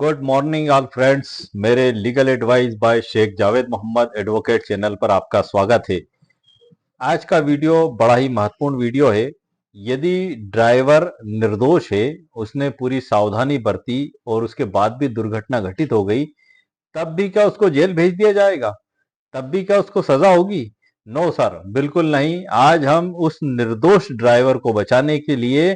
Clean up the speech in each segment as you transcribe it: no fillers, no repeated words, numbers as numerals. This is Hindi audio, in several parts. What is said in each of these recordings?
Good morning all friends. मेरे legal advice by Sheikh Javed Mohammad advocate channel पर आपका स्वागत है। आज का वीडियो बड़ा ही महत्वपूर्ण वीडियो है। यदि ड्राइवर निर्दोष है, उसने पूरी सावधानी बरती और उसके बाद भी दुर्घटना घटित हो गई, तब भी क्या उसको जेल भेज दिया जाएगा? तब भी क्या उसको सजा होगी? नो सर, बिल्कुल नहीं। आज हम उस निर्दोष ड्राइवर को बचाने के लिए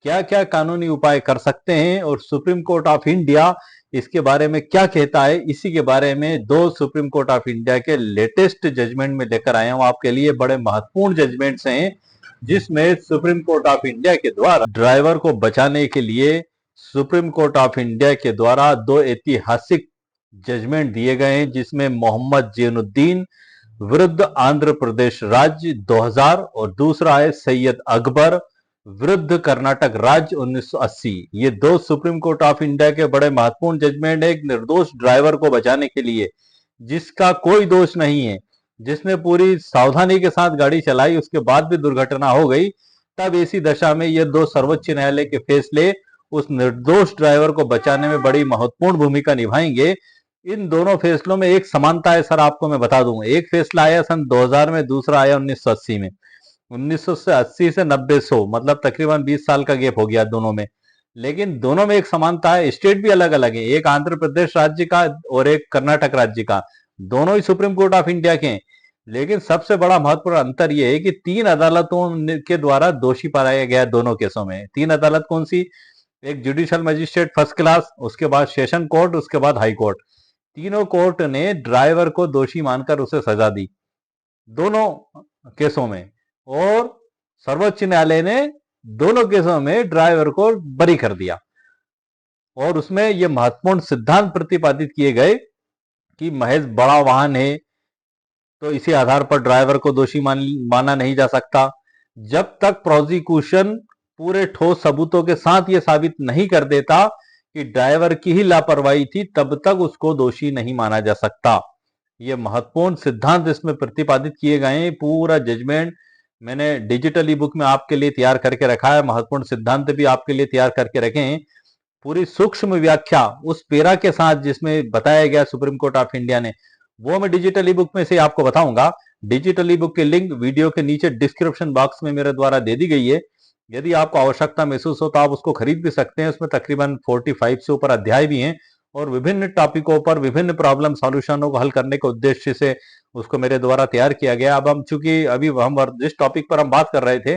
क्या क्या कानूनी उपाय कर सकते हैं और सुप्रीम कोर्ट ऑफ इंडिया इसके बारे में क्या कहता है, इसी के बारे में दो सुप्रीम कोर्ट ऑफ इंडिया के लेटेस्ट जजमेंट में लेकर आया हूं आपके लिए। बड़े महत्वपूर्ण जजमेंट्स हैं जिसमें सुप्रीम कोर्ट ऑफ इंडिया के द्वारा ड्राइवर को बचाने के लिए सुप्रीम कोर्ट ऑफ इंडिया के द्वारा दो ऐतिहासिक जजमेंट दिए गए हैं, जिसमें मोहम्मद जैनुद्दीन विरुद्ध आंध्र प्रदेश राज्य 2000 और दूसरा है सैयद अकबर विरुद्ध कर्नाटक राज्य 1980। ये दो सुप्रीम कोर्ट ऑफ इंडिया के बड़े महत्वपूर्ण जजमेंट है एक निर्दोष ड्राइवर को बचाने के लिए, जिसका कोई दोष नहीं है, जिसने पूरी सावधानी के साथ गाड़ी चलाई, उसके बाद भी दुर्घटना हो गई। तब ऐसी दशा में ये दो सर्वोच्च न्यायालय के फैसले उस निर्दोष ड्राइवर को बचाने में बड़ी महत्वपूर्ण भूमिका निभाएंगे। इन दोनों फैसलों में एक समानता है सर, आपको मैं बता दूं। एक फैसला आया सन 2000 में, दूसरा आया 1980 में। 1980 से 90 मतलब तकरीबन 20 साल का गैप हो गया दोनों में। लेकिन दोनों में एक समानता है, स्टेट भी अलग अलग है, एक आंध्र प्रदेश राज्य का और एक कर्नाटक राज्य का। दोनों ही सुप्रीम कोर्ट ऑफ इंडिया के हैं। लेकिन सबसे बड़ा महत्वपूर्ण अंतर यह है कि तीन अदालतों के द्वारा दोषी पाया गया दोनों केसों में। तीन अदालत कौन सी? एक जुडिशियल मजिस्ट्रेट फर्स्ट क्लास, उसके बाद सेशन कोर्ट, उसके बाद हाई कोर्ट। तीनों कोर्ट ने ड्राइवर को दोषी मानकर उसे सजा दी दोनों केसों में, और सर्वोच्च न्यायालय ने दोनों केसों में ड्राइवर को बरी कर दिया। और उसमें यह महत्वपूर्ण सिद्धांत प्रतिपादित किए गए कि महज बड़ा वाहन है तो इसी आधार पर ड्राइवर को दोषी माना नहीं जा सकता। जब तक प्रोसिक्यूशन पूरे ठोस सबूतों के साथ यह साबित नहीं कर देता कि ड्राइवर की ही लापरवाही थी, तब तक उसको दोषी नहीं माना जा सकता। ये महत्वपूर्ण सिद्धांत इसमें प्रतिपादित किए गए हैं। पूरा जजमेंट मैंने डिजिटल ई बुक में आपके लिए तैयार करके रखा है। महत्वपूर्ण सिद्धांत भी आपके लिए तैयार करके रखे हैं। पूरी सूक्ष्म व्याख्या उस पेरा के साथ जिसमें बताया गया सुप्रीम कोर्ट ऑफ इंडिया ने, वो मैं डिजिटल ई बुक में से आपको बताऊंगा। डिजिटल ई बुक की लिंक वीडियो के नीचे डिस्क्रिप्शन बॉक्स में मेरे द्वारा दे दी गई है। यदि आपको आवश्यकता महसूस हो तो आप उसको खरीद भी सकते हैं। उसमें तकरीबन 45 से ऊपर अध्याय भी हैं और विभिन्न टॉपिकों पर विभिन्न प्रॉब्लम सॉल्यूशनों को हल करने के उद्देश्य से उसको मेरे द्वारा तैयार किया गया। अब हम चूंकि अभी हम जिस टॉपिक पर हम बात कर रहे थे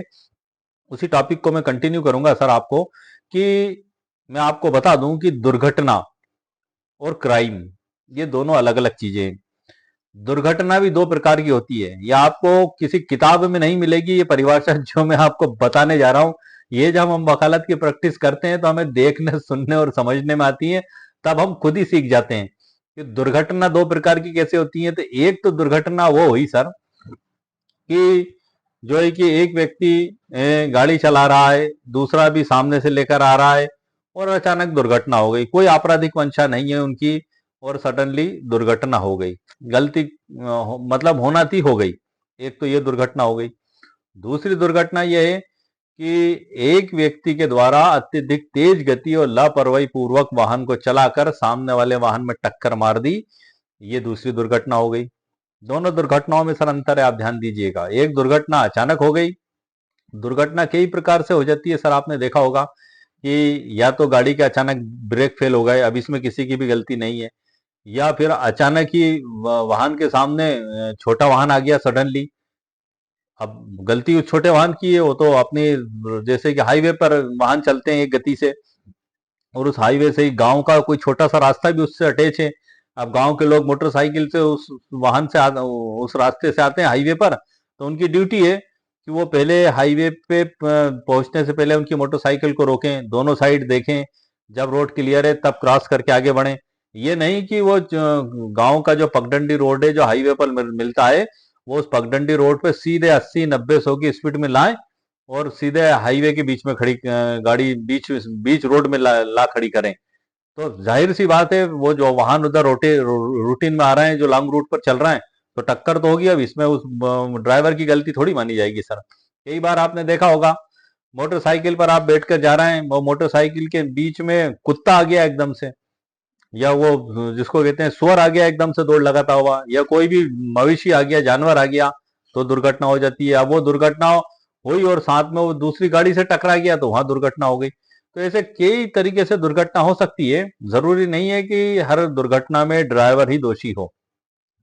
उसी टॉपिक को मैं कंटिन्यू करूंगा सर आपको, कि मैं आपको बता दूं कि दुर्घटना और क्राइम ये दोनों अलग अलग चीजें हैं। दुर्घटना भी दो प्रकार की होती है, ये आपको किसी किताब में नहीं मिलेगी। ये परिभाषा जो मैं आपको बताने जा रहा हूं, ये जब हम वकालत की प्रैक्टिस करते हैं तो हमें देखने सुनने और समझने में आती है, तब हम खुद ही सीख जाते हैं कि दुर्घटना दो प्रकार की कैसे होती है। तो एक तो दुर्घटना वो हुई सर कि जो है कि एक व्यक्ति गाड़ी चला रहा है, दूसरा भी सामने से लेकर आ रहा है और अचानक दुर्घटना हो गई। कोई आपराधिक मंशा नहीं है उनकी और सडनली दुर्घटना हो गई। गलती मतलब होना थी, हो गई। एक तो ये दुर्घटना हो गई। दूसरी दुर्घटना यह है कि एक व्यक्ति के द्वारा अत्यधिक तेज गति और लापरवाही पूर्वक वाहन को चलाकर सामने वाले वाहन में टक्कर मार दी। ये दूसरी दुर्घटना हो गई। दोनों दुर्घटनाओं में सर अंतर है, आप ध्यान दीजिएगा। एक दुर्घटना अचानक हो गई। दुर्घटना कई प्रकार से हो जाती है सर, आपने देखा होगा कि या तो गाड़ी के अचानक ब्रेक फेल हो गए, अब इसमें किसी की भी गलती नहीं है, या फिर अचानक ही वाहन के सामने छोटा वाहन आ गया सडनली। अब गलती उस छोटे वाहन की है, वो तो अपनी जैसे कि हाईवे पर वाहन चलते हैं एक गति से, और उस हाईवे से ही गांव का कोई छोटा सा रास्ता भी उससे अटैच है। अब गांव के लोग मोटरसाइकिल से उस वाहन से उस रास्ते से आते हैं हाईवे पर, तो उनकी ड्यूटी है कि वो पहले हाईवे पे पहुंचने से पहले उनकी मोटरसाइकिल को रोकें, दोनों साइड देखें, जब रोड क्लियर है तब क्रॉस करके आगे बढ़ें। ये नहीं कि वो गांव का जो पगडंडी रोड है जो हाईवे पर मिलता है, वो उस पगडंडी रोड पे सीधे 80-90-100 की स्पीड में लाएं और सीधे हाईवे के बीच में खड़ी गाड़ी बीच बीच रोड में ला खड़ी करें। तो जाहिर सी बात है वो जो वाहन उधर रूटीन में आ रहे हैं, जो लॉन्ग रूट पर चल रहे हैं, तो टक्कर तो होगी। अब इसमें उस ड्राइवर की गलती थोड़ी मानी जाएगी सर। कई बार आपने देखा होगा मोटरसाइकिल पर आप बैठकर जा रहे हैं, वो मोटरसाइकिल के बीच में कुत्ता आ गया एकदम से, या वो जिसको कहते हैं सुअर आ गया एकदम से दौड़ लगाता हुआ, या कोई भी मवेशी आ गया, जानवर आ गया, तो दुर्घटना हो जाती है। अब वो दुर्घटना हुई और साथ में वो दूसरी गाड़ी से टकरा गया तो वहां दुर्घटना हो गई। तो ऐसे कई तरीके से दुर्घटना हो सकती है। जरूरी नहीं है कि हर दुर्घटना में ड्राइवर ही दोषी हो।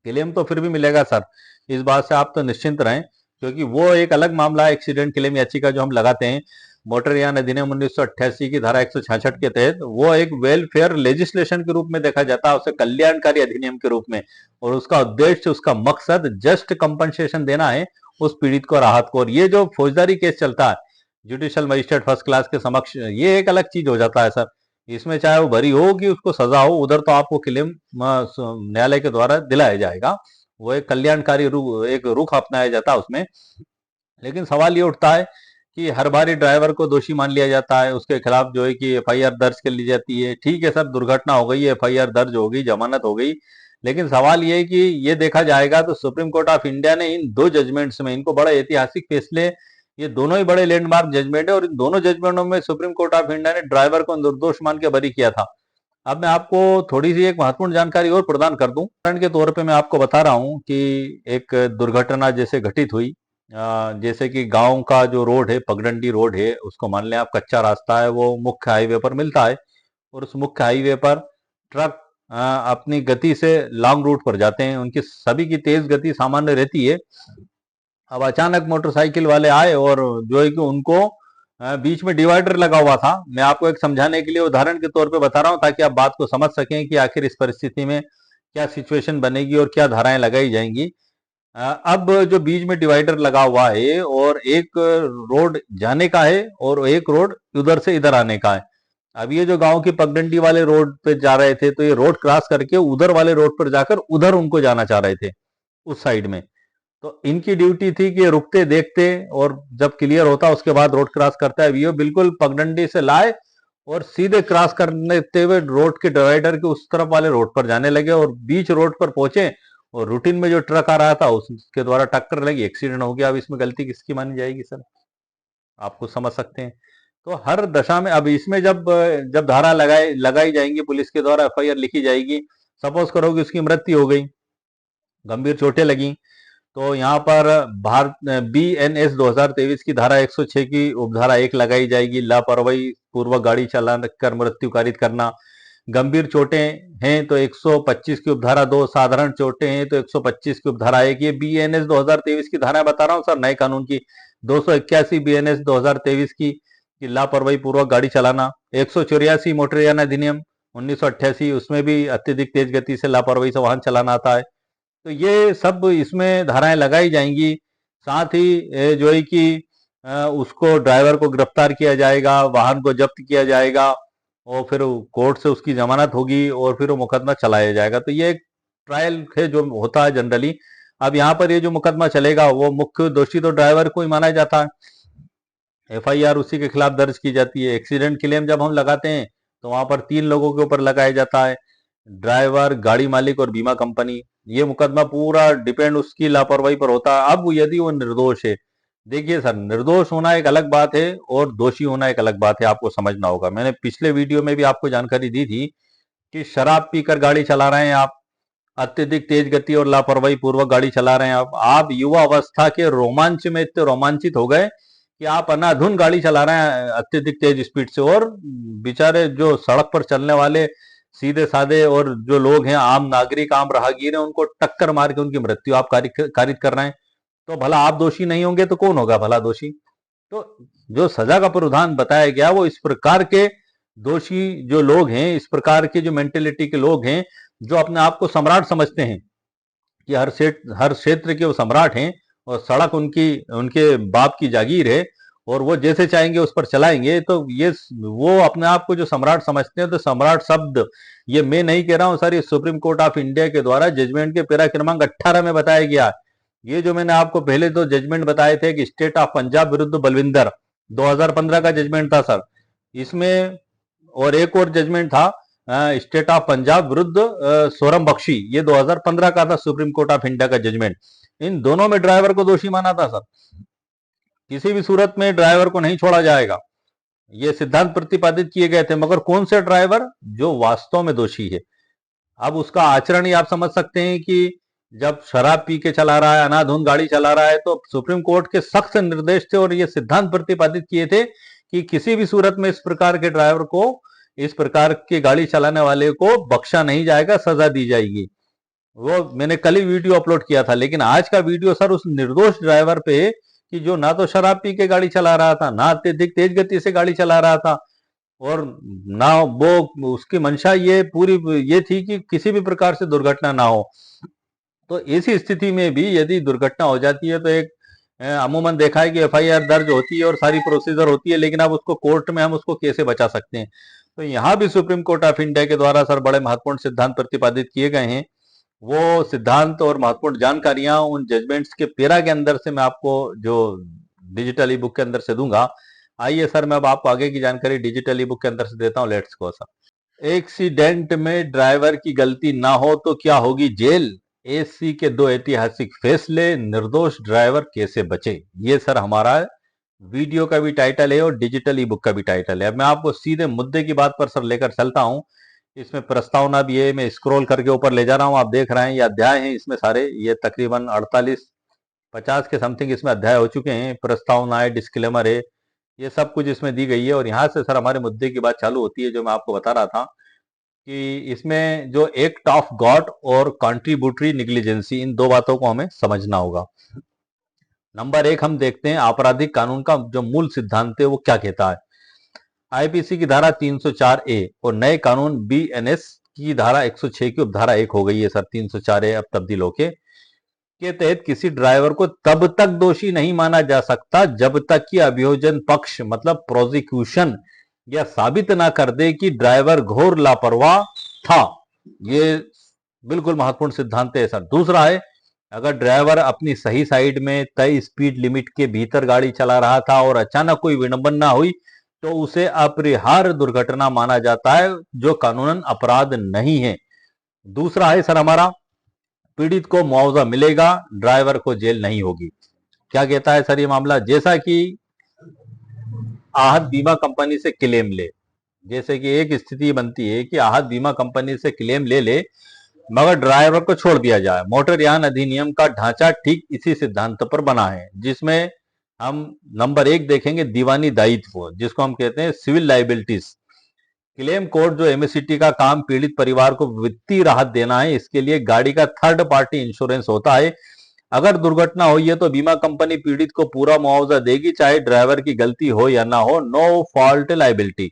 क्लेम तो फिर भी मिलेगा सर, इस बात से आप तो निश्चिंत रहें, क्योंकि वो एक अलग मामला है। एक्सीडेंट क्लेम याचिका जो हम लगाते हैं मोटरयान अधिनियम 1988 की धारा 166 के तहत, वो एक वेलफेयर लेजिस्लेशन के रूप में देखा जाता है, उसे कल्याणकारी अधिनियम के रूप में। और उसका उद्देश्य, उसका मकसद जस्ट कंपनसेशन देना है उस पीड़ित को, राहत को। और ये जो फौजदारी केस चलता है जुडिशियल मजिस्ट्रेट फर्स्ट क्लास के समक्ष, ये एक अलग चीज हो जाता है सर। इसमें चाहे वो बरी हो कि उसको सजा हो, उधर तो आपको क्लेम न्यायालय के द्वारा दिलाया जाएगा। वो एक कल्याणकारी एक रुख अपनाया जाता है उसमें। लेकिन सवाल ये उठता है कि हर बारी ड्राइवर को दोषी मान लिया जाता है, उसके खिलाफ जो है कि एफआईआर दर्ज कर ली जाती है। ठीक है सर, दुर्घटना हो गई, एफआईआर दर्ज हो गई, जमानत हो गई। लेकिन सवाल ये है कि ये देखा जाएगा तो सुप्रीम कोर्ट ऑफ इंडिया ने इन दो जजमेंट्स में, इनको बड़ा ऐतिहासिक फैसले, ये दोनों ही बड़े लैंडमार्क जजमेंट है, और इन दोनों जजमेंटों में सुप्रीम कोर्ट ऑफ इंडिया ने ड्राइवर को निर्दोष मान के बरी किया था। अब मैं आपको थोड़ी सी एक महत्वपूर्ण जानकारी और प्रदान कर दूं। उदाहरण के तौर पे मैं आपको बता रहा हूं कि एक दुर्घटना जैसे घटित हुई, जैसे कि गांव का जो रोड है, पगडंडी रोड है, उसको मान लें आप, कच्चा रास्ता है, वो मुख्य हाईवे पर मिलता है। और उस मुख्य हाईवे पर ट्रक अपनी गति से लॉन्ग रूट पर जाते हैं, उनकी सभी की तेज गति सामान्य रहती है। अब अचानक मोटरसाइकिल वाले आए और जो है कि उनको बीच में डिवाइडर लगा हुआ था। मैं आपको एक समझाने के लिए उदाहरण के तौर पे बता रहा हूं, ताकि आप बात को समझ सकें कि आखिर इस परिस्थिति में क्या सिचुएशन बनेगी और क्या धाराएं लगाई जाएंगी। अब जो बीच में डिवाइडर लगा हुआ है और एक रोड जाने का है और एक रोड उधर से इधर आने का है। अब ये जो गांव की पगडंडी वाले रोड पे जा रहे थे, तो ये रोड क्रॉस करके उधर वाले रोड पर जाकर उधर उनको जाना चाह रहे थे, उस साइड में। तो इनकी ड्यूटी थी कि रुकते देखते और जब क्लियर होता उसके बाद रोड क्रॉस करता है। ये बिल्कुल पगडंडी से लाए और सीधे क्रॉस करते हुए रोड के डिवाइडर के उस तरफ वाले रोड पर जाने लगे, और बीच रोड पर पहुंचे और रूटीन में जो ट्रक आ रहा था उसके द्वारा टक्कर लगी, एक्सीडेंट हो गया। अब इसमें गलती किसकी मानी जाएगी सर, आपको समझ सकते हैं। तो हर दशा में अब इसमें जब जब धारा लगाई जाएंगी, पुलिस के द्वारा एफआईआर लिखी जाएगी, सपोज करो कि उसकी मृत्यु हो गई, गंभीर चोटें लगी, तो यहाँ पर भारत BNS 2023 की धारा 106 की उपधारा 1 लगाई जाएगी, लापरवाही पूर्वक गाड़ी चला कर मृत्यु कारित करना। गंभीर चोटें हैं तो 125 की उपधारा 2, साधारण चोटें हैं तो 125 की उपधारा 1। ये BNS 2023 की धारा बता रहा हूँ सर, नए कानून की। 281 BNS 2023 की लापरवाही पूर्वक गाड़ी चलाना। 184 मोटरयान अधिनियम 1988, उसमें भी अत्यधिक तेज गति से लापरवाही से वाहन चलाना आता है। तो ये सब इसमें धाराएं लगाई जाएंगी। साथ ही जो है कि उसको, ड्राइवर को गिरफ्तार किया जाएगा, वाहन को जब्त किया जाएगा, और फिर कोर्ट से उसकी जमानत होगी और फिर वो मुकदमा चलाया जाएगा। तो ये एक ट्रायल है जो होता है जनरली। अब यहाँ पर ये जो मुकदमा चलेगा, वो मुख्य दोषी तो ड्राइवर को ही माना जाता है, एफआईआर उसी के खिलाफ दर्ज की जाती है। एक्सीडेंट क्लेम जब हम लगाते हैं तो वहां पर 3 लोगों के ऊपर लगाया जाता है, ड्राइवर, गाड़ी मालिक और बीमा कंपनी। ये मुकदमा पूरा डिपेंड उसकी लापरवाही पर होता है। अब यदि वो निर्दोष है, देखिए सर, निर्दोष होना एक अलग बात है और दोषी होना एक अलग बात है, आपको समझना होगा। मैंने पिछले वीडियो में भी आपको जानकारी दी थी कि शराब पीकर गाड़ी चला रहे हैं आप, अत्यधिक तेज गति और लापरवाही पूर्वक गाड़ी चला रहे हैं आप युवा अवस्था के रोमांच में इतने रोमांचित हो गए कि आप अनाधुन गाड़ी चला रहे हैं अत्यधिक तेज स्पीड से, और बेचारे जो सड़क पर चलने वाले सीधे साधे और जो लोग हैं, आम नागरिक, आम राहगीर हैं, उनको टक्कर मार के उनकी मृत्यु आप कारित कर रहे हैं। तो भला आप दोषी नहीं होंगे तो कौन होगा भला दोषी? तो जो सजा का प्रावधान बताया गया, वो इस प्रकार के दोषी जो लोग हैं, इस प्रकार के जो मेंटेलिटी के लोग हैं, जो अपने आप को सम्राट समझते हैं कि हर क्षेत्र के वो सम्राट हैं, और सड़क उनकी, उनके बाप की जागीर है, और वो जैसे चाहेंगे उस पर चलाएंगे। तो ये वो अपने आप को जो सम्राट समझते हैं, तो सम्राट शब्द ये मैं नहीं कह रहा हूं सर, ये सुप्रीम कोर्ट ऑफ इंडिया के द्वारा जजमेंट के पैरा क्रमांक 18 में बताया गया। ये जो मैंने आपको पहले 2 जजमेंट बताए थे कि स्टेट ऑफ पंजाब विरुद्ध बलविंदर, 2015 का जजमेंट था सर इसमें, और एक और जजमेंट था स्टेट ऑफ पंजाब विरुद्ध सोरम बख्शी, ये 2015 का था सुप्रीम कोर्ट ऑफ इंडिया का जजमेंट। इन दोनों में ड्राइवर को दोषी माना था सर, किसी भी सूरत में ड्राइवर को नहीं छोड़ा जाएगा, ये सिद्धांत प्रतिपादित किए गए थे। मगर कौन से ड्राइवर? जो वास्तव में दोषी है, अब उसका आचरण ही आप समझ सकते हैं कि जब शराब पी के चला रहा है, अनाधुन गाड़ी चला रहा है, तो सुप्रीम कोर्ट के सख्त निर्देश थे और ये सिद्धांत प्रतिपादित किए थे कि किसी भी सूरत में इस प्रकार के ड्राइवर को, इस प्रकार की गाड़ी चलाने वाले को बख्शा नहीं जाएगा, सजा दी जाएगी। वो मैंने कल ही वीडियो अपलोड किया था। लेकिन आज का वीडियो सर उस निर्दोष ड्राइवर पे कि जो ना तो शराब पी के गाड़ी चला रहा था, ना अत्यधिक तेज गति से गाड़ी चला रहा था, और ना वो उसकी मंशा ये पूरी ये थी कि किसी भी प्रकार से दुर्घटना ना हो। तो ऐसी स्थिति में भी यदि दुर्घटना हो जाती है तो एक अमूमन देखा है कि एफआईआर दर्ज होती है और सारी प्रोसीजर होती है, लेकिन अब उसको कोर्ट में हम उसको कैसे बचा सकते हैं। तो यहाँ भी सुप्रीम कोर्ट ऑफ इंडिया के द्वारा सर बड़े महत्वपूर्ण सिद्धांत प्रतिपादित किए गए हैं। वो सिद्धांत और महत्वपूर्ण जानकारियां उन जजमेंट्स के पेरा के अंदर से मैं आपको जो डिजिटल ई बुक के अंदर से दूंगा। आइए सर, मैं अब आपको आगे की जानकारी डिजिटल ई बुक के अंदर से देता हूँ। Let's go sir. एक्सीडेंट में ड्राइवर की गलती ना हो तो क्या होगी जेल, एसी के 2 ऐतिहासिक फैसले, निर्दोष ड्राइवर कैसे बचे। ये सर हमारा वीडियो का भी टाइटल है और डिजिटल ई बुक का भी टाइटल है। अब मैं आपको सीधे मुद्दे की बात पर सर लेकर चलता हूं। इसमें प्रस्तावना भी है, मैं स्क्रॉल करके ऊपर ले जा रहा हूं, आप देख रहे हैं ये अध्याय हैं इसमें सारे, ये तकरीबन 48-50 के समथिंग इसमें अध्याय हो चुके हैं। प्रस्तावना है, डिस्क्लेमर है, ये सब कुछ इसमें दी गई है। और यहाँ से सर हमारे मुद्दे की बात चालू होती है, जो मैं आपको बता रहा था कि इसमें जो एक्ट ऑफ गॉड और कॉन्ट्रीब्यूटरी निग्लिजेंसी, इन दो बातों को हमें समझना होगा। नंबर 1 हम देखते हैं आपराधिक कानून का जो मूल सिद्धांत है वो क्या कहता है। आईपीसी की धारा 304 ए और नए कानून बीएनएस की धारा 106 की उपधारा 1 हो गई है सर, 304 ए अब तब्दील होके के तहत किसी ड्राइवर को तब तक दोषी नहीं माना जा सकता जब तक कि अभियोजन पक्ष मतलब प्रोसिक्यूशन यह साबित ना कर दे कि ड्राइवर घोर लापरवाह था। ये बिल्कुल महत्वपूर्ण सिद्धांत है सर। दूसरा है, अगर ड्राइवर अपनी सही साइड में तय स्पीड लिमिट के भीतर गाड़ी चला रहा था और अचानक कोई विडंबना हुई तो उसे अपरिहार्य दुर्घटना माना जाता है, जो कानूनन अपराध नहीं है। दूसरा है सर हमारा, पीड़ित को मुआवजा मिलेगा, ड्राइवर को जेल नहीं होगी। क्या कहता है सर ये मामला, जैसा कि आहत बीमा कंपनी से क्लेम ले, जैसे कि एक स्थिति बनती है कि आहत बीमा कंपनी से क्लेम ले ले मगर ड्राइवर को छोड़ दिया जाए। मोटर यान अधिनियम का ढांचा ठीक इसी सिद्धांत पर बना है, जिसमें हम नंबर 1 देखेंगे दीवानी दायित्व, जिसको हम कहते हैं सिविल लाइबिलिटीज। क्लेम कोर्ट जो एमएससीटी का काम पीड़ित परिवार को वित्तीय राहत देना है, इसके लिए गाड़ी का थर्ड पार्टी इंश्योरेंस होता है। अगर दुर्घटना हुई है तो बीमा कंपनी पीड़ित को पूरा मुआवजा देगी, चाहे ड्राइवर की गलती हो या ना हो, नो फॉल्ट लाइबिलिटी।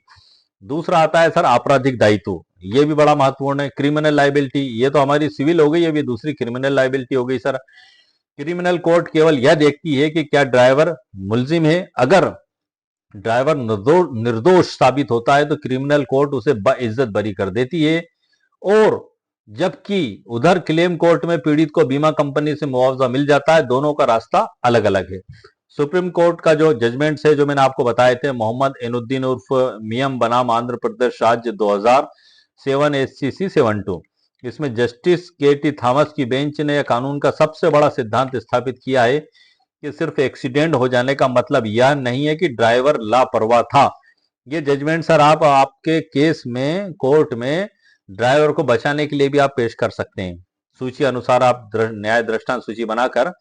दूसरा आता है सर आपराधिक दायित्व, ये भी बड़ा महत्वपूर्ण है। क्रिमिनल लाइबिलिटी, ये तो हमारी सिविल हो गई, ये भी दूसरी क्रिमिनल लाइबिलिटी हो गई सर। क्रिमिनल कोर्ट केवल यह देखती है कि क्या ड्राइवर मुलजिम है। अगर ड्राइवर निर्दोष साबित होता है तो क्रिमिनल कोर्ट उसे बाइज्जत बरी कर देती है, और जबकि उधर क्लेम कोर्ट में पीड़ित को बीमा कंपनी से मुआवजा मिल जाता है। दोनों का रास्ता अलग अलग है। सुप्रीम कोर्ट का जो जजमेंट्स है जो मैंने आपको बताए थे, मोहम्मद एनुद्दीन उर्फ मियम बनाम आंध्र प्रदेश राज्य 2007 एससीसी 72, इसमें जस्टिस केटी थॉमस की बेंच ने कानून का सबसे बड़ा सिद्धांत स्थापित किया है कि सिर्फ एक्सीडेंट हो जाने का मतलब यह नहीं है कि ड्राइवर लापरवाह था। ये जजमेंट सर आप आपके केस में कोर्ट में ड्राइवर को बचाने के लिए भी आप पेश कर सकते हैं। सूची अनुसार आप न्याय दृष्टांत सूची बनाकर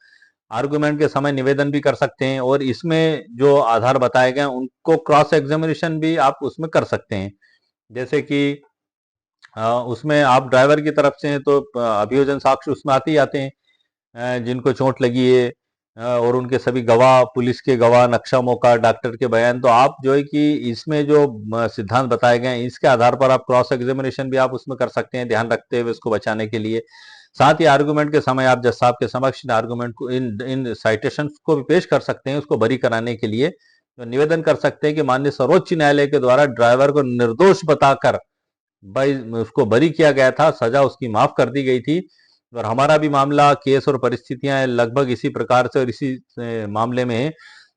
आर्गुमेंट के समय निवेदन भी कर सकते हैं, और इसमें जो आधार बताए गए उनको क्रॉस एग्जामिनेशन भी आप उसमें कर सकते हैं। जैसे कि उसमें आप ड्राइवर की तरफ से हैं तो अभियोजन साक्ष्य उसमें आते ही आते हैं, जिनको चोट लगी है और उनके सभी गवाह, पुलिस के गवाह, नक्शा मौका, डॉक्टर के बयान। तो आप जो है कि इसमें जो सिद्धांत बताए गए हैं इसके आधार पर आप क्रॉस एग्जामिनेशन भी आप उसमें कर सकते हैं, ध्यान रखते हुए इसको बचाने के लिए। साथ ही आर्गुमेंट के समय आप जज साहब के समक्ष आर्गुमेंट को इन साइटेशंस को भी पेश कर सकते हैं, उसको बरी कराने के लिए तो निवेदन कर सकते हैं कि माननीय सर्वोच्च न्यायालय के द्वारा ड्राइवर को निर्दोष बताकर भाई उसको बरी किया गया था, सजा उसकी माफ कर दी गई थी। और हमारा भी मामला, केस और परिस्थितियां लगभग इसी प्रकार से और इसी मामले में है।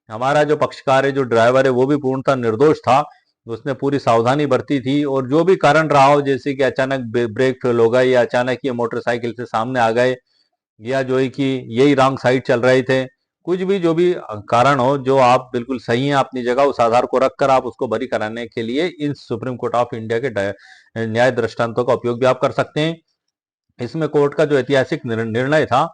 हमारा जो पक्षकार है, जो ड्राइवर है, वो भी पूर्णतः निर्दोष था। उसने पूरी सावधानी बरती थी, और जो भी कारण रहा हो, जैसे कि अचानक ब्रेक फेल हो गए या अचानक ये मोटरसाइकिल से सामने आ गए या जो है कि यही रॉन्ग साइड चल रहे थे, कुछ भी जो भी कारण हो, जो आप बिल्कुल सही हैं अपनी जगह, उस आधार को रखकर आप उसको बरी कराने के लिए इन सुप्रीम कोर्ट ऑफ इंडिया के न्याय दृष्टांतों का उपयोग भी आप कर सकते हैं। इसमें कोर्ट का जो ऐतिहासिक निर्णय था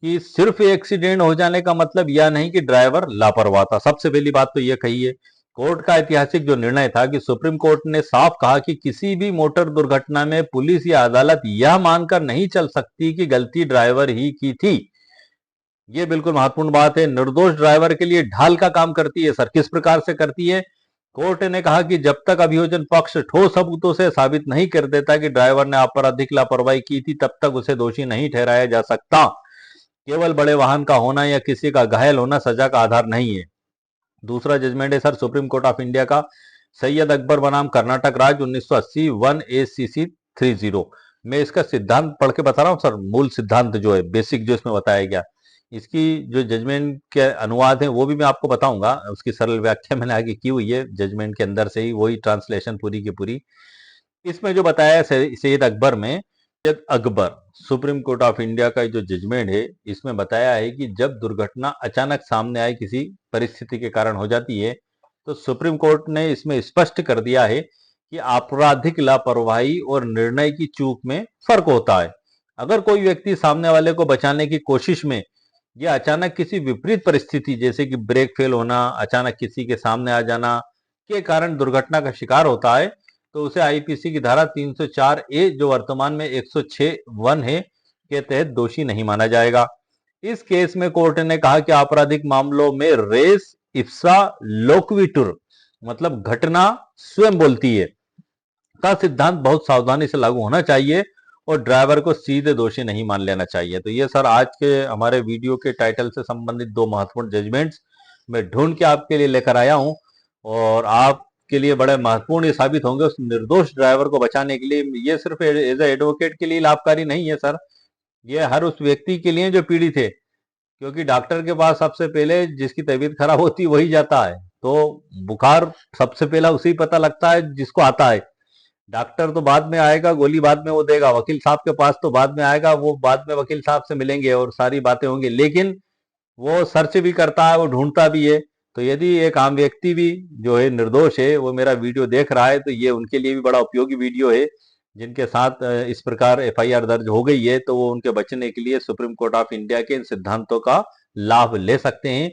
कि सिर्फ एक्सीडेंट हो जाने का मतलब यह नहीं कि ड्राइवर लापरवाह था। सबसे पहली बात तो यह कही है। कोर्ट का ऐतिहासिक जो निर्णय था कि सुप्रीम कोर्ट ने साफ कहा कि किसी भी मोटर दुर्घटना में पुलिस या अदालत यह मानकर नहीं चल सकती कि गलती ड्राइवर ही की थी। यह बिल्कुल महत्वपूर्ण बात है। निर्दोष ड्राइवर के लिए ढाल का काम करती है। सर, किस प्रकार से करती है? कोर्ट ने कहा कि जब तक अभियोजन पक्ष ठोस सबूतों से साबित नहीं कर देता कि ड्राइवर ने आपराधिक लापरवाही की थी, तब तक उसे दोषी नहीं ठहराया जा सकता। केवल बड़े वाहन का होना या किसी का घायल होना सजा का आधार नहीं है। दूसरा जजमेंट है sir supreme court of India का सैयद अकबर बनाम कर्नाटक राज्य 1980 1 ACC 30। मैं इसका सिद्धांत पढ़ के बता रहा हूँ सर, मूल सिद्धांत जो है, बेसिक जो इसमें बताया गया। इसकी जो जजमेंट के अनुवाद है वो भी मैं आपको बताऊंगा। उसकी सरल व्याख्या मैंने आगे की हुई है जजमेंट के अंदर से ही, वही ट्रांसलेशन पूरी की पूरी। इसमें जो बताया है सैयद अकबर में, Syed Akbar supreme court of India का जो जजमेंट है, इसमें बताया है कि जब दुर्घटना अचानक सामने आए, किसी परिस्थिति के कारण हो जाती है, तो सुप्रीम कोर्ट ने इसमें स्पष्ट कर दिया है कि आपराधिक लापरवाही और निर्णय की चूक में फर्क होता है। अगर कोई व्यक्ति सामने वाले को बचाने की कोशिश में या अचानक किसी विपरीत परिस्थिति जैसे कि ब्रेक फेल होना, अचानक किसी के सामने आ जाना के कारण दुर्घटना का शिकार होता है, तो उसे आईपीसी की धारा 304 ए, जो वर्तमान में 106 1 है, के तहत दोषी नहीं माना जाएगा। इस केस में कोर्ट ने कहा कि आपराधिक मामलों में रेस इप्सा लोक्विटुर, मतलब घटना स्वयं बोलती है, का सिद्धांत बहुत सावधानी से लागू होना चाहिए और ड्राइवर को सीधे दोषी नहीं मान लेना चाहिए। तो ये सर आज के हमारे वीडियो के टाइटल से संबंधित दो महत्वपूर्ण जजमेंट्स मैं ढूंढ के आपके लिए लेकर आया हूं, और आपके लिए बड़े महत्वपूर्ण ये साबित होंगे उस निर्दोष ड्राइवर को बचाने के लिए। ये सिर्फ एज ए एडवोकेट के लिए लाभकारी नहीं है सर, ये हर उस व्यक्ति के लिए जो पीड़ित है, क्योंकि डॉक्टर के पास सबसे पहले जिसकी तबीयत खराब होती है वही जाता है। तो बुखार सबसे पहला उसी पता लगता है जिसको आता है। डॉक्टर तो बाद में आएगा, गोली बाद में वो देगा, वकील साहब के पास तो बाद में आएगा, वो बाद में वकील साहब से मिलेंगे और सारी बातें होंगी, लेकिन वो सर्च भी करता है, वो ढूंढता भी है। तो यदि एक आम व्यक्ति भी जो है निर्दोष है, वो मेरा वीडियो देख रहा है, तो ये उनके लिए भी बड़ा उपयोगी वीडियो है। जिनके साथ इस प्रकार एफआईआर दर्ज हो गई है, तो वो उनके बचने के लिए सुप्रीम कोर्ट ऑफ इंडिया के इन सिद्धांतों का लाभ ले सकते हैं।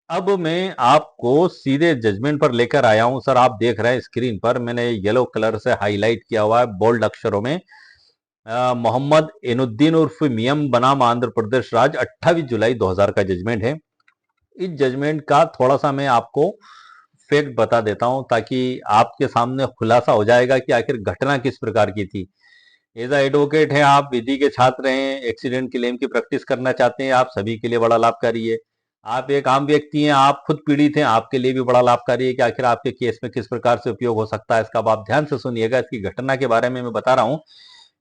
अब मैं आपको सीधे जजमेंट पर लेकर आया हूं सर। आप देख रहे हैं स्क्रीन पर, मैंने येलो कलर से हाईलाइट किया हुआ है बोल्ड अक्षरों में, मोहम्मद एनुद्दीन उर्फ मियम बनाम आंध्र प्रदेश राज्य 28 जुलाई 2000 का जजमेंट है। इस जजमेंट का थोड़ा सा मैं आपको फैक्ट बता देता हूं, ताकि आपके सामने खुलासा हो जाएगा कि आखिर घटना किस प्रकार की थी। एज एडवोकेट हैं आप, विधि के छात्र हैं, एक्सीडेंट क्लेम की प्रैक्टिस करना चाहते हैं, आप सभी के लिए बड़ा लाभकारी है। आप एक आम व्यक्ति हैं, आप खुद पीड़ित हैं, आपके लिए भी बड़ा लाभकारी है कि आखिर आपके केस में किस प्रकार से उपयोग हो सकता है। इसका अब आप ध्यान से सुनिएगा, इसकी घटना के बारे में मैं बता रहा हूं।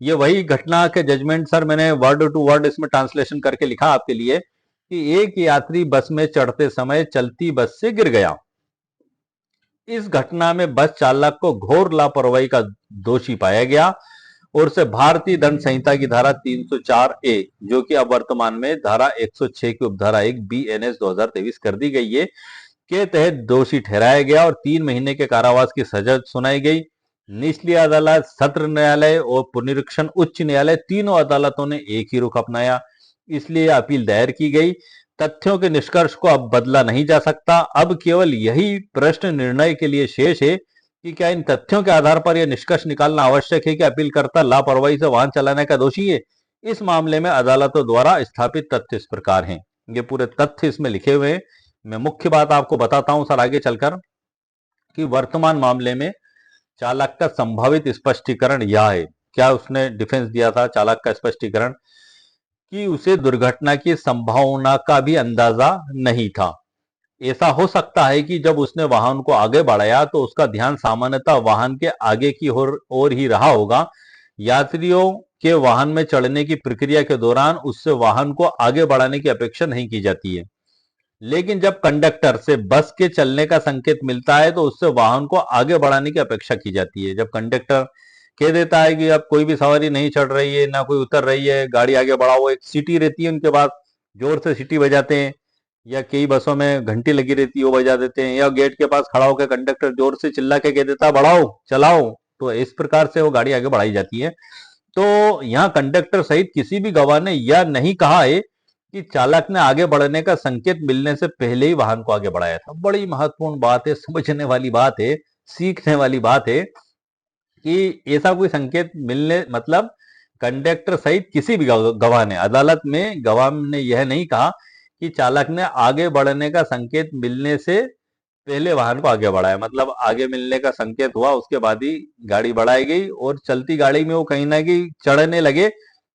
ये वही घटना के जजमेंट सर, मैंने वर्ड टू वर्ड इसमें ट्रांसलेशन करके लिखा आपके लिए कि एक यात्री बस में चढ़ते समय चलती बस से गिर गया। इस घटना में बस चालक को घोर लापरवाही का दोषी पाया गया और उसे भारतीय दंड संहिता की धारा 304 ए, जो कि अब वर्तमान में धारा 106 की उपधारा 1 BNS 2023 कर दी गई है, के तहत दोषी ठहराया गया और 3 महीने के कारावास की सजा सुनाई गई। निचली अदालत, सत्र न्यायालय और पुनरीक्षण उच्च न्यायालय, तीनों अदालतों ने एक ही रुख अपनाया, इसलिए अपील दायर की गई। तथ्यों के निष्कर्ष को अब बदला नहीं जा सकता। अब केवल यही प्रश्न निर्णय के लिए शेष है कि क्या इन तथ्यों के आधार पर यह निष्कर्ष निकालना आवश्यक है कि अपीलकर्ता लापरवाही से वाहन चलाने का दोषी है। इस मामले में अदालतों द्वारा स्थापित तथ्य इस प्रकार हैं। ये पूरे तथ्य इसमें लिखे हुए हैं। मैं मुख्य बात आपको बताता हूं सर आगे चलकर, कि वर्तमान मामले में चालक का संभावित स्पष्टीकरण यह है। क्या उसने डिफेंस दिया था चालक का स्पष्टीकरण, कि उसे दुर्घटना की संभावना का भी अंदाजा नहीं था। ऐसा हो सकता है कि जब उसने वाहन को आगे बढ़ाया तो उसका ध्यान सामान्यतः वाहन के आगे की ओर ही रहा होगा। यात्रियों के वाहन में चढ़ने की प्रक्रिया के दौरान उससे वाहन को आगे बढ़ाने की अपेक्षा नहीं की जाती है, लेकिन जब कंडक्टर से बस के चलने का संकेत मिलता है तो उससे वाहन को आगे बढ़ाने की अपेक्षा की जाती है। जब कंडक्टर कह देता है कि अब कोई भी सवारी नहीं चढ़ रही है, ना कोई उतर रही है, गाड़ी आगे बढ़ाओ, एक सीटी रहती है उनके पास, जोर से सीटी बजाते हैं, या कई बसों में घंटी लगी रहती है वो बजा देते हैं, या गेट के पास खड़ा होकर कंडक्टर जोर से चिल्ला के कह देता है बढ़ाओ चलाओ, तो इस प्रकार से वो गाड़ी आगे बढ़ाई जाती है। तो यहाँ कंडक्टर सहित किसी भी गवाह ने यह नहीं कहा है कि चालक ने आगे बढ़ने का संकेत मिलने से पहले ही वाहन को आगे बढ़ाया था। बड़ी महत्वपूर्ण बात है, समझने वाली बात है, सीखने वाली बात है कि ऐसा कोई संकेत मिलने मतलब कंडक्टर सहित किसी भी गवाह ने, अदालत में गवाह ने यह नहीं कहा कि चालक ने आगे बढ़ने का संकेत मिलने से पहले वाहन को आगे बढ़ाया। मतलब आगे मिलने का संकेत हुआ उसके बाद ही गाड़ी बढ़ाई गई और चलती गाड़ी में वो कहीं ना कहीं चढ़ने लगे।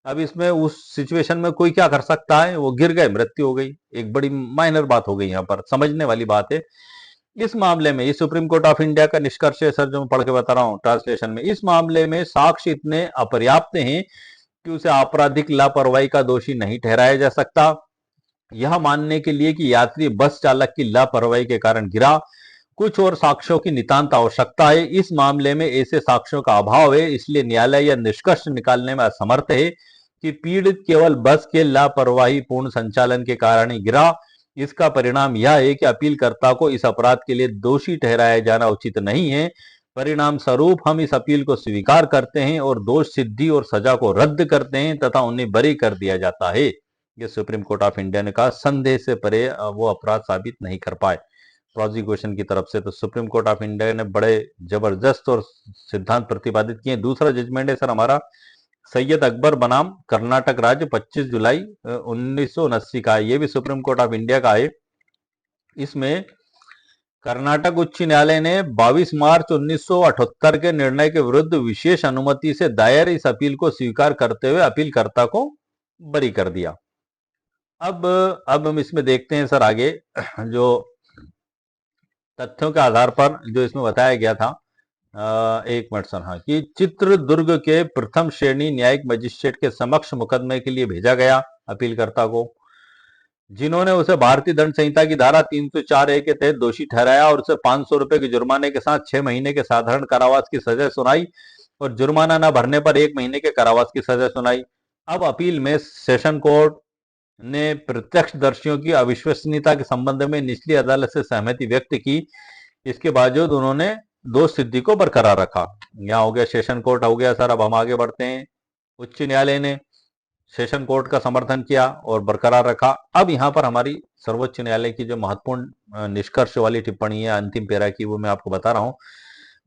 अब इसमें उस सिचुएशन में कोई क्या कर सकता है, वो गिर गए, मृत्यु हो गई। एक बड़ी माइनर बात हो गई, यहाँ पर समझने वाली बात है। इस मामले में ये सुप्रीम कोर्ट ऑफ इंडिया का निष्कर्ष है सर, जो मैं पढ़ के बता रहा हूँ ट्रांसलेशन में। इस मामले में साक्ष्य इतने अपर्याप्त हैं कि उसे आपराधिक लापरवाही का दोषी नहीं ठहराया जा सकता। यह मानने के लिए कि यात्री बस चालक की लापरवाही के कारण गिरा, कुछ और साक्ष्यों की नितांत आवश्यकता है। इस मामले में ऐसे साक्ष्यों का अभाव है, इसलिए न्यायालय यह निष्कर्ष निकालने में असमर्थ है कि पीड़ित केवल बस के लापरवाही पूर्ण संचालन के कारण ही गिरा। इसका परिणाम यह है कि अपीलकर्ता को इस अपराध के लिए दोषी ठहराया जाना उचित नहीं है। परिणाम स्वरूप हम इस अपील को स्वीकार करते हैं और दोष सिद्धि और सजा को रद्द करते हैं तथा उन्हें बरी कर दिया जाता है। ये सुप्रीम कोर्ट ऑफ इंडिया ने कहा, संदेह से परे वो अपराध साबित नहीं कर पाए प्रोसिक्यूशन की तरफ से। तो सुप्रीम कोर्ट ऑफ इंडिया ने बड़े जबरदस्त और सिद्धांत प्रतिपादित किए। दूसरा जजमेंट है सर हमारा सैयद अकबर बनाम कर्नाटक राज्य 25 जुलाई 1979 का है। ये भी सुप्रीम कोर्ट ऑफ इंडिया का है। इसमें कर्नाटक उच्च न्यायालय ने 22 मार्च 1978 के निर्णय के विरुद्ध विशेष अनुमति से दायर इस अपील को स्वीकार करते हुए अपीलकर्ता को बरी कर दिया। अब हम इसमें देखते हैं सर आगे जो तथ्यों के आधार पर जो इसमें बताया गया था। एक मिनट सर, हाँ, कि चित्रदुर्ग के प्रथम श्रेणी न्यायिक मजिस्ट्रेट के समक्ष मुकदमे के लिए भेजा गया अपीलकर्ता को, जिन्होंने उसे भारतीय दंड संहिता की धारा 304 के तहत दोषी ठहराया और उसे 500 रुपए के जुर्माने के साथ 6 महीने के साधारण कारावास की सजा सुनाई और जुर्माना न भरने पर 1 महीने के कारावास की सजा सुनाई। अब अपील में सेशन कोर्ट ने प्रत्यक्षदर्शियों की अविश्वसनीयता के संबंध में निचली अदालत से सहमति व्यक्त की। इसके बावजूद उन्होंने दोष सिद्धि को बरकरार रखा। यहाँ हो गया सेशन कोर्ट हो गया सर। अब हम आगे बढ़ते हैं। उच्च न्यायालय ने सेशन कोर्ट का समर्थन किया और बरकरार रखा। अब यहाँ पर हमारी सर्वोच्च न्यायालय की जो महत्वपूर्ण निष्कर्ष वाली टिप्पणी है अंतिम पैरा की, वो मैं आपको बता रहा हूं।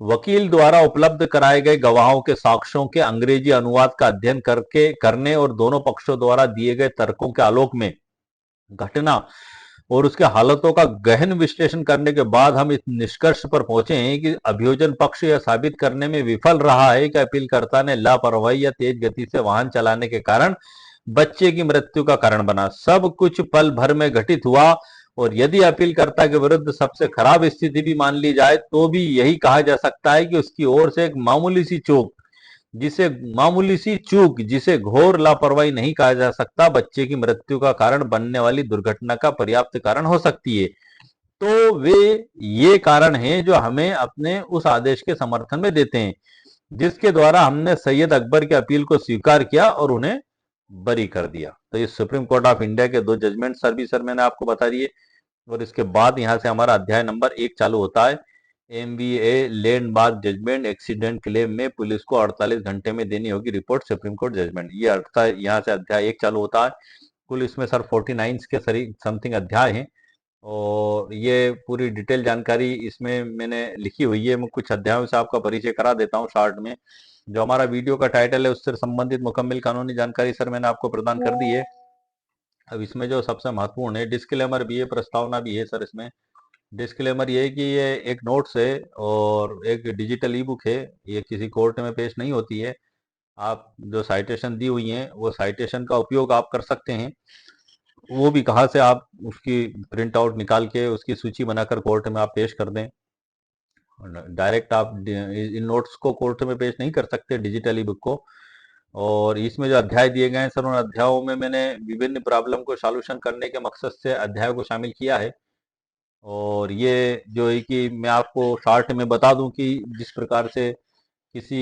वकील द्वारा उपलब्ध कराए गए गवाहों के साक्ष्यों के अंग्रेजी अनुवाद का अध्ययन करने और दोनों पक्षों द्वारा दिए गए तर्कों के आलोक में घटना और उसके हालतों का गहन विश्लेषण करने के बाद हम इस निष्कर्ष पर पहुंचे हैं कि अभियोजन पक्ष यह साबित करने में विफल रहा है कि अपीलकर्ता ने लापरवाही या तेज गति से वाहन चलाने के कारण बच्चे की मृत्यु का कारण बना। सब कुछ पल भर में घटित हुआ और यदि अपीलकर्ता के विरुद्ध सबसे खराब स्थिति भी मान ली जाए तो भी यही कहा जा सकता है कि उसकी ओर से एक मामूली सी चूक जिसे घोर लापरवाही नहीं कहा जा सकता, बच्चे की मृत्यु का कारण बनने वाली दुर्घटना का पर्याप्त कारण हो सकती है। तो वे ये कारण हैं जो हमें अपने उस आदेश के समर्थन में देते हैं जिसके द्वारा हमने सैयद अकबर की अपील को स्वीकार किया और उन्हें बरी कर दिया। तो ये सुप्रीम कोर्ट ऑफ इंडिया के दो जजमेंट सर मैंने आपको बता दिए। और इसके बाद यहां से हमारा अध्याय नंबर 1 चालू होता है। MBA landmark judgement accident claim में पुलिस को 48 घंटे में देनी होगी रिपोर्ट, सुप्रीम कोर्ट जजमेंट। ये अर्थ यहाँ से अध्याय 1 चालू होता है। कुल इसमें सर 49 के समथिंग अध्याय हैं और ये पूरी डिटेल जानकारी इसमें मैंने लिखी हुई है। मैं कुछ अध्यायों से आपका परिचय करा देता हूँ शॉर्ट में। जो हमारा वीडियो का टाइटल है उससे संबंधित मुकम्मल कानूनी जानकारी सर मैंने आपको प्रदान कर दी है। अब इसमें जो सबसे महत्वपूर्ण है, डिस्क्लेमर भी है, प्रस्तावना भी है सर। इसमें डिस्क्लेमर ये है कि ये एक नोट्स है और एक डिजिटल ई बुक है, ये किसी कोर्ट में पेश नहीं होती है। आप जो साइटेशन दी हुई हैं वो साइटेशन का उपयोग आप कर सकते हैं। वो भी कहाँ से आप उसकी प्रिंट आउट निकाल के उसकी सूची बनाकर कोर्ट में आप पेश कर दें। डायरेक्ट आप इन नोट्स को कोर्ट में पेश नहीं कर सकते, डिजिटल ई बुक को। और इसमें जो अध्याय दिए गए हैं सर, उन अध्यायों में मैंने विभिन्न प्रॉब्लम को सॉल्यूशन करने के मकसद से अध्याय को शामिल किया है। और ये जो है कि मैं आपको शॉर्ट में बता दूं कि जिस प्रकार से किसी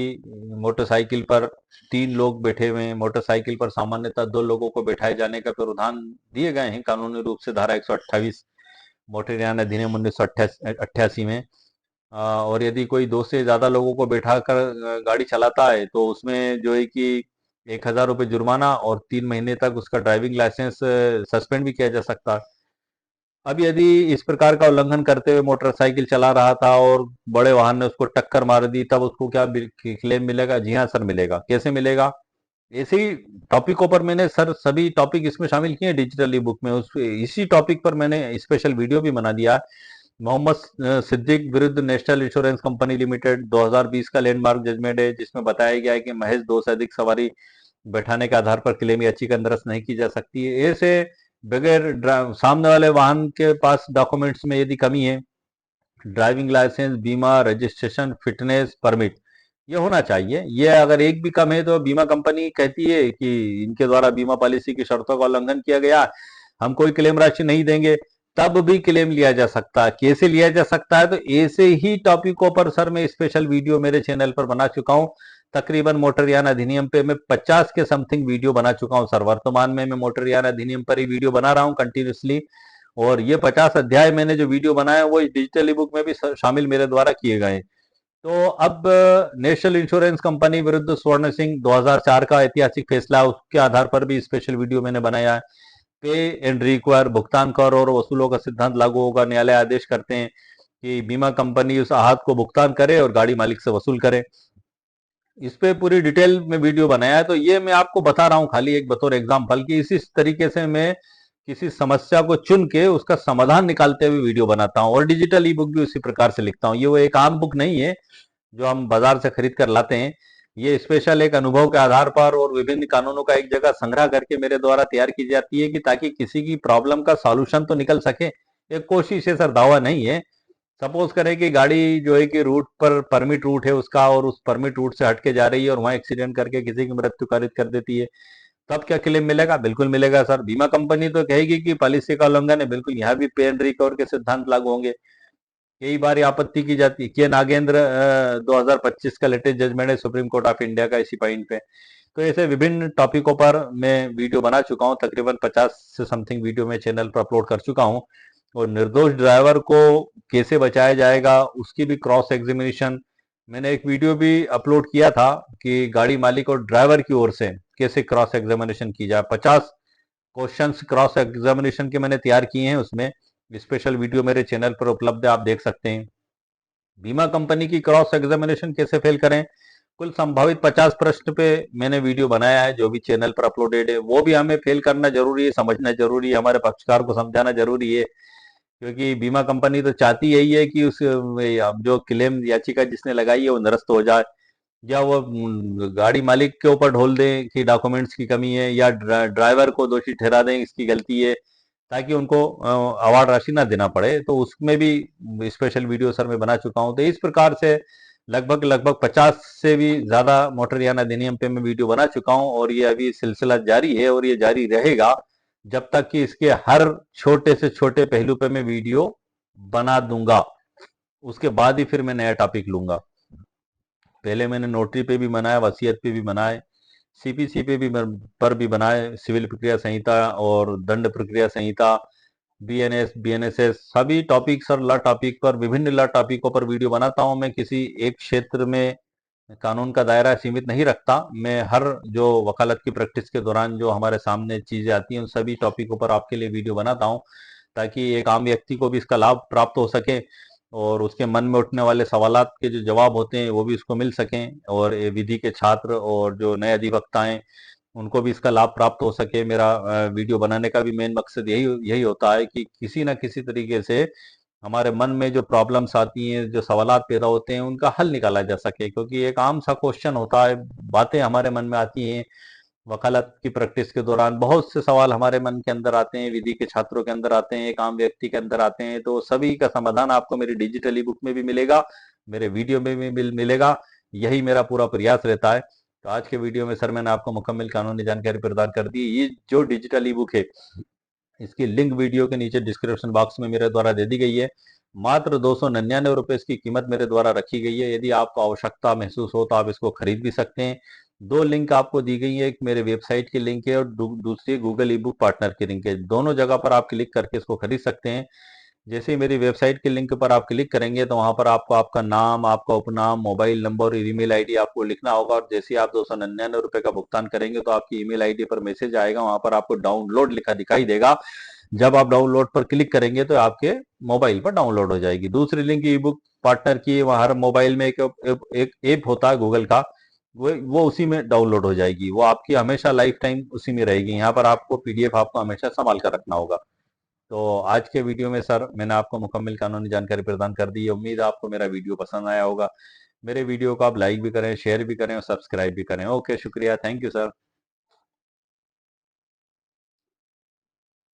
मोटरसाइकिल पर 3 लोग बैठे हुए हैं, मोटरसाइकिल पर सामान्यतः 2 लोगों को बैठाए जाने का प्रावधान दिए गए हैं कानूनी रूप से धारा 128 मोटर यान अधिनियम 1988 में। और यदि कोई 2 से ज्यादा लोगों को बैठा कर गाड़ी चलाता है तो उसमें जो है कि ₹1000 जुर्माना और 3 महीने तक उसका ड्राइविंग लाइसेंस सस्पेंड भी किया जा सकता है। अब यदि इस प्रकार का उल्लंघन करते हुए मोटरसाइकिल चला रहा था और बड़े वाहन ने उसको टक्कर मार दी, तब उसको क्या क्लेम मिलेगा? जी हाँ सर, मिलेगा। कैसे मिलेगा? ऐसे ही टॉपिकों पर मैंने सर सभी टॉपिक इसमें शामिल किए हैं डिजिटल ई बुक में। उस इसी टॉपिक पर मैंने स्पेशल वीडियो भी बना दिया है। मोहम्मद सिद्दीक विरुद्ध नेशनल इंश्योरेंस कंपनी लिमिटेड 2020 का लैंडमार्क जजमेंट है, जिसमें बताया गया है कि महज 2 से अधिक सवारी बैठाने के आधार पर क्लेम याचिका निरस्त नहीं की जा सकती है। ऐसे बगैर सामने वाले वाहन के पास डॉक्यूमेंट्स में यदि कमी है, ड्राइविंग लाइसेंस, बीमा, रजिस्ट्रेशन, फिटनेस, परमिट, ये होना चाहिए। ये अगर एक भी कम है तो बीमा कंपनी कहती है कि इनके द्वारा बीमा पॉलिसी की शर्तों का उल्लंघन किया गया, हम कोई क्लेम राशि नहीं देंगे। तब भी क्लेम लिया जा सकता है। कैसे लिया जा सकता है? तो ऐसे ही टॉपिकों पर सर मैं स्पेशल वीडियो मेरे चैनल पर बना चुका हूं। तकरीबन मोटरयान अधिनियम पे मैं 50 के समथिंग वीडियो बना चुका हूं सर। वर्तमान में मैं मोटरयान अधिनियम पर ही वीडियो बना रहा हूं कंटिन्यूसली। और ये 50 अध्याय मैंने जो वीडियो बनाया वो इस डिजिटल ई बुक में भी शामिल मेरे द्वारा किए गए हैं। तो अब नेशनल इंश्योरेंस कंपनी विरुद्ध स्वर्ण सिंह 2004 का ऐतिहासिक फैसला, उसके आधार पर भी स्पेशल वीडियो मैंने बनाया है। पे एंड रिक्वायर, भुगतान कर और वसूलों का सिद्धांत लागू होगा। न्यायालय आदेश करते हैं कि बीमा कंपनी उस आहत को भुगतान करे और गाड़ी मालिक से वसूल करे। इस पे पूरी डिटेल में वीडियो बनाया है। तो ये मैं आपको बता रहा हूँ खाली एक बतौर एग्जाम्पल कि इसी तरीके से मैं किसी समस्या को चुन के उसका समाधान निकालते हुए वीडियो बनाता हूँ। और डिजिटल ई बुक भी उसी प्रकार से लिखता हूँ। ये वो एक आम बुक नहीं है जो हम बाजार से खरीद कर लाते हैं। ये स्पेशल एक अनुभव के आधार पर और विभिन्न कानूनों का एक जगह संग्रह करके मेरे द्वारा तैयार की जाती है, कि ताकि किसी की प्रॉब्लम का सॉल्यूशन तो निकल सके। एक कोशिश है सर, दावा नहीं है। सपोज करें कि गाड़ी जो है कि रूट पर परमिट रूट है उसका, और उस परमिट रूट से हटके जा रही है और वहां एक्सीडेंट करके किसी की मृत्यु कारित कर देती है, तब क्या क्लेम मिलेगा? बिल्कुल मिलेगा सर। बीमा कंपनी तो कहेगी कि पॉलिसी का उल्लंघन है, बिल्कुल यहाँ भी पे एंड रिकवर के सिद्धांत लागू होंगे। कई बार ये आपत्ति की जाती है। के नागेंद्र 2025 का लेटेस्ट जजमेंट है सुप्रीम कोर्ट ऑफ इंडिया का इसी पॉइंट पे। तो ऐसे विभिन्न टॉपिकों पर मैं वीडियो बना चुका हूँ। तकरीबन 50 से समथिंग वीडियो मैं चैनल पर अपलोड कर चुका हूँ। और निर्दोष ड्राइवर को कैसे बचाया जाएगा उसकी भी क्रॉस एग्जामिनेशन मैंने एक वीडियो भी अपलोड किया था, कि गाड़ी मालिक और ड्राइवर की ओर से कैसे क्रॉस एग्जामिनेशन की जाए। 50 क्वेश्चंस क्रॉस एग्जामिनेशन के मैंने तैयार किए हैं। उसमें स्पेशल वीडियो मेरे चैनल पर उपलब्ध है, आप देख सकते हैं। बीमा कंपनी की क्रॉस एग्जामिनेशन कैसे फेल करें, कुल संभावित 50 प्रश्न पे मैंने वीडियो बनाया है, जो भी चैनल पर अपलोडेड है। वो भी हमें फेल करना जरूरी है, समझना जरूरी है, हमारे पक्षकार को समझाना जरूरी है। क्योंकि बीमा कंपनी तो चाहती यही है कि उस जो क्लेम याचिका जिसने लगाई है वो निरस्त हो जाए, या वो गाड़ी मालिक के ऊपर ढोल दें कि डॉक्यूमेंट्स की कमी है, या ड्राइवर को दोषी ठहरा दें इसकी गलती है, ताकि उनको अवार्ड राशि ना देना पड़े। तो उसमें भी स्पेशल वीडियो सर मैं बना चुका हूँ। तो इस प्रकार से लगभग लगभग 50 से भी ज्यादा मोटरयान अधिनियम पे मैं वीडियो बना चुका हूँ। और ये अभी सिलसिला जारी है और ये जारी रहेगा जब तक कि इसके हर छोटे से छोटे पहलू पे मैं वीडियो बना दूंगा। उसके बाद ही फिर मैं नया टॉपिक लूंगा। पहले मैंने नोटरी पे भी बनाया, वसीयत पे भी बनाए, सीपीसी पे भी पर भी बनाए, सिविल प्रक्रिया संहिता और दंड प्रक्रिया संहिता, बीएनएस, बीएनएसएस, सभी टॉपिक सर लॉ टॉपिक पर, विभिन्न लॉ टॉपिकों पर वीडियो बनाता हूं। मैं किसी एक क्षेत्र में कानून का दायरा सीमित नहीं रखता। मैं हर जो वकालत की प्रैक्टिस के दौरान जो हमारे सामने चीजें आती हैं उन सभी टॉपिकों पर आपके लिए वीडियो बनाता हूं, ताकि एक आम व्यक्ति को भी इसका लाभ प्राप्त हो सके और उसके मन में उठने वाले सवालात के जो जवाब होते हैं वो भी उसको मिल सकें, और ये विधि के छात्र और जो नए अधिवक्ता हैं उनको भी इसका लाभ प्राप्त हो सके। मेरा वीडियो बनाने का भी मेन मकसद यही यही होता है कि किसी ना किसी तरीके से हमारे मन में जो प्रॉब्लम्स आती हैं, जो सवालात पैदा होते हैं, उनका हल निकाला जा सके। क्योंकि एक आम सा क्वेश्चन होता है, बातें हमारे मन में आती हैं वकालत की प्रैक्टिस के दौरान, बहुत से सवाल हमारे मन के अंदर आते हैं, विधि के छात्रों के अंदर आते हैं, एक आम व्यक्ति के अंदर आते हैं। तो सभी का समाधान आपको मेरी डिजिटल ई बुक में भी मिलेगा, मेरे वीडियो में भी मिलेगा। यही मेरा पूरा प्रयास रहता है। तो आज के वीडियो में सर मैंने आपको मुकम्मल कानूनी जानकारी प्रदान कर दी। ये जो डिजिटल ई बुक है इसकी लिंक वीडियो के नीचे डिस्क्रिप्शन बॉक्स में मेरे द्वारा दे दी गई है। मात्र 299 रुपए इसकी कीमत मेरे द्वारा रखी गई है। यदि आपको आवश्यकता महसूस हो तो आप इसको खरीद भी सकते हैं। दो लिंक आपको दी गई है, एक मेरे वेबसाइट की लिंक है और दूसरी गूगल ई बुक पार्टनर की लिंक है। दोनों जगह पर आप क्लिक करके इसको खरीद सकते हैं। जैसे ही मेरी वेबसाइट के लिंक पर आप क्लिक करेंगे तो वहां पर आपको आपका नाम, आपका उपनाम, मोबाइल नंबर और ईमेल आईडी आपको लिखना होगा, और जैसे ही आप 299 रुपए का भुगतान करेंगे तो आपकी ईमेल आईडी पर मैसेज आएगा, वहां पर आपको डाउनलोड लिखा दिखाई देगा। जब आप डाउनलोड पर क्लिक करेंगे तो आपके मोबाइल पर डाउनलोड हो जाएगी। दूसरी लिंक ई बुक पार्टनर की, वहाँ हर मोबाइल में एक ऐप होता है गूगल का, वो उसी में डाउनलोड हो जाएगी। वो आपकी हमेशा लाइफ टाइम उसी में रहेगी। यहाँ पर आपको पीडीएफ आपको हमेशा संभाल कर रखना होगा। तो आज के वीडियो में सर मैंने आपको मुकम्मल कानूनी जानकारी प्रदान कर दी है। उम्मीद है आपको मेरा वीडियो पसंद आया होगा। मेरे वीडियो को आप लाइक भी करें, शेयर भी करें और सब्सक्राइब भी करें। ओके, शुक्रिया, थैंक यू सर।